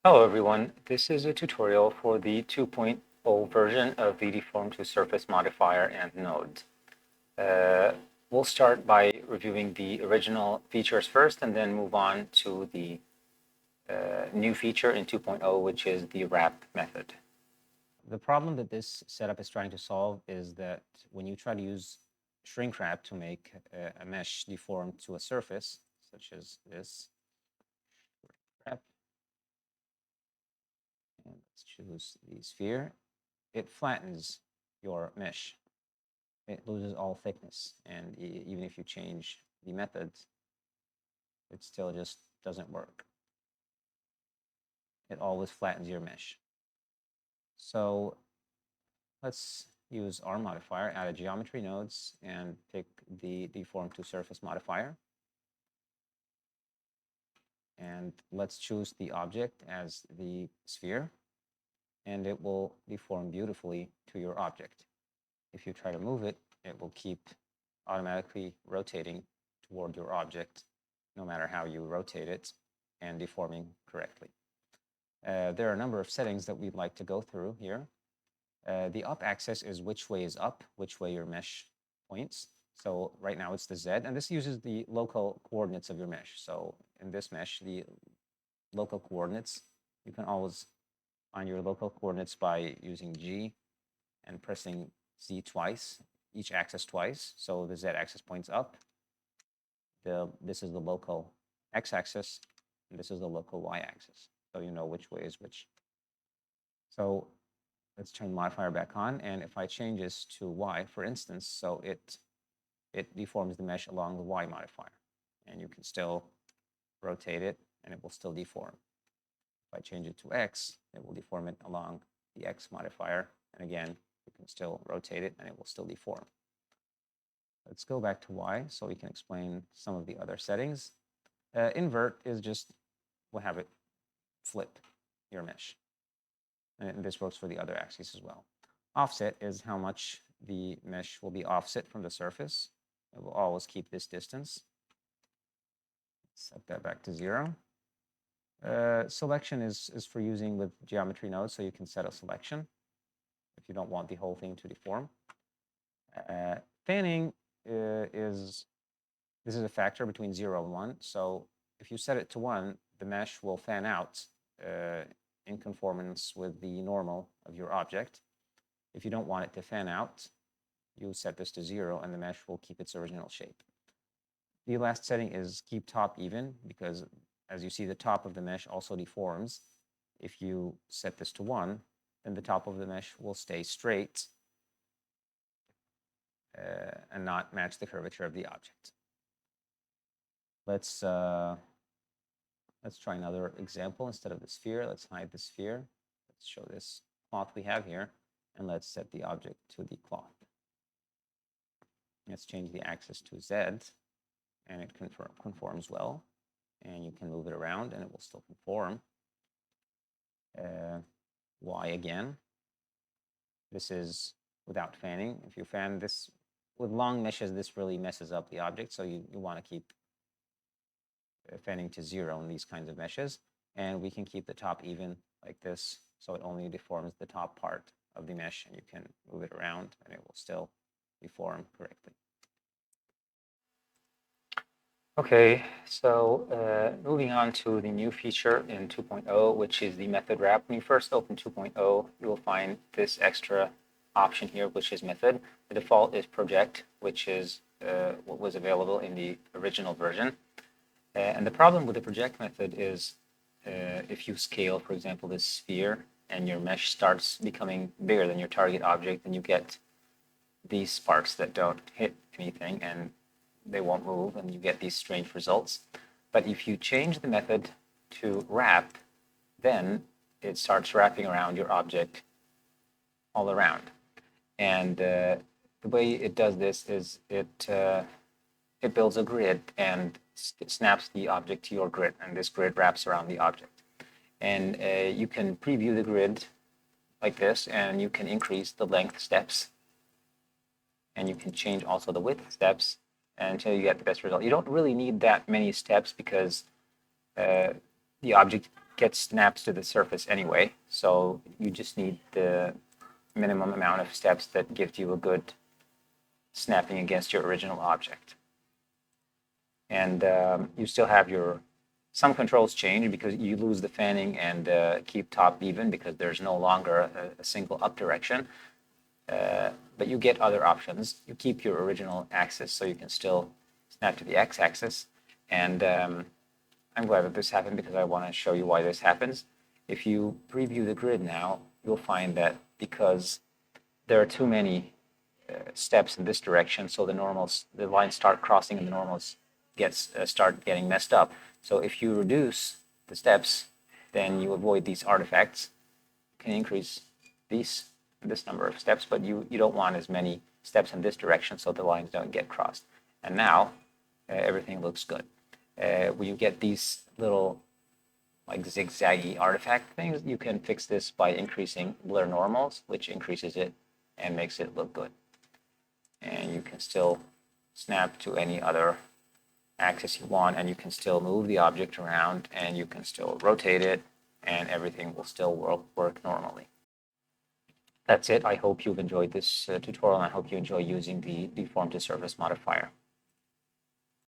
Hello everyone, this is a tutorial for the 2.0 version of the deform to surface modifier and nodes. We'll start by reviewing the original features first and then move on to the new feature in 2.0, which is the wrap method. The problem that this setup is trying to solve is that when you try to use shrink wrap to make a mesh deform to a surface, such as this wrap, and let's choose the sphere, it flattens your mesh. It loses all thickness, and even if you change the method, it still just doesn't work. It always flattens your mesh. So let's use our modifier, add a geometry nodes, and pick the deform to surface modifier. And let's choose the object as the sphere, and it will deform beautifully to your object. If you try to move it, it will keep automatically rotating toward your object, no matter how you rotate it, and deforming correctly. There are a number of settings that we'd like to go through here. The up axis is which way is up, which way your mesh points. So right now it's the Z, and this uses the local coordinates of your mesh. So in this mesh, the local coordinates, you can always find your local coordinates by using G and pressing Z twice, each axis twice. So the Z axis points up. This is the local X axis, and this is the local Y axis. So you know which way is which. So let's turn the modifier back on, and if I change this to Y, for instance, so it deforms the mesh along the Y modifier, and you can still rotate it, and it will still deform. If I change it to X, it will deform it along the X modifier, and again, you can still rotate it, and it will still deform. Let's go back to Y so we can explain some of the other settings. Invert is just, we'll have it flip your mesh. And this works for the other axes as well. Offset is how much the mesh will be offset from the surface. It will always keep this distance. Set that back to 0. Selection is for using with geometry nodes, so you can set a selection if you don't want the whole thing to deform. Fanning this is a factor between 0 and 1. So if you set it to 1, the mesh will fan out in conformance with the normal of your object. If you don't want it to fan out, you set this to 0, and the mesh will keep its original shape. The last setting is keep top even, because as you see, the top of the mesh also deforms. If you set this to 1, then the top of the mesh will stay straight and not match the curvature of the object. Let's try another example. Instead of the sphere, let's hide the sphere. Let's show this cloth we have here, and let's set the object to the cloth. Let's change the axis to Z, and it conforms well. And you can move it around, and it will still conform. Y again. This is without fanning. If you fan this with long meshes, this really messes up the object, so you want to keep fanning to 0 in these kinds of meshes. And we can keep the top even like this, so it only deforms the top part of the mesh, and you can move it around, and it will still deform correctly. Okay, so moving on to the new feature in 2.0, which is the method wrap. When you first open 2.0, you will find this extra option here, which is method. The default is project, which is what was available in the original version. And the problem with the project method is if you scale, for example, this sphere, and your mesh starts becoming bigger than your target object, then you get these parts that don't hit anything, and they won't move, and you get these strange results. But if you change the method to wrap, then it starts wrapping around your object all around. And the way it does this is it builds a grid, and it snaps the object to your grid, and this grid wraps around the object. And you can preview the grid like this, and you can increase the length steps, and you can change also the width steps until you get the best result. You don't really need that many steps because the object gets snapped to the surface anyway, so you just need the minimum amount of steps that gives you a good snapping against your original object. And you still have some controls change because you lose the fanning and keep top even because there's no longer a single up direction. But you get other options. You keep your original axis so you can still snap to the x-axis. And I'm glad that this happened because I want to show you why this happens. If you preview the grid now, you'll find that because there are too many steps in this direction, so the lines start crossing and the normals start getting messed up. So if you reduce the steps, then you avoid these artifacts. You can increase this number of steps, but you don't want as many steps in this direction so the lines don't get crossed. And now everything looks good. When you get these little like zigzaggy artifact things, you can fix this by increasing blur normals, which increases it and makes it look good. And you can still snap to any other axis you want, and you can still move the object around, and you can still rotate it, and everything will still work normally. That's it. I hope you've enjoyed this tutorial, and I hope you enjoy using the deform to surface modifier.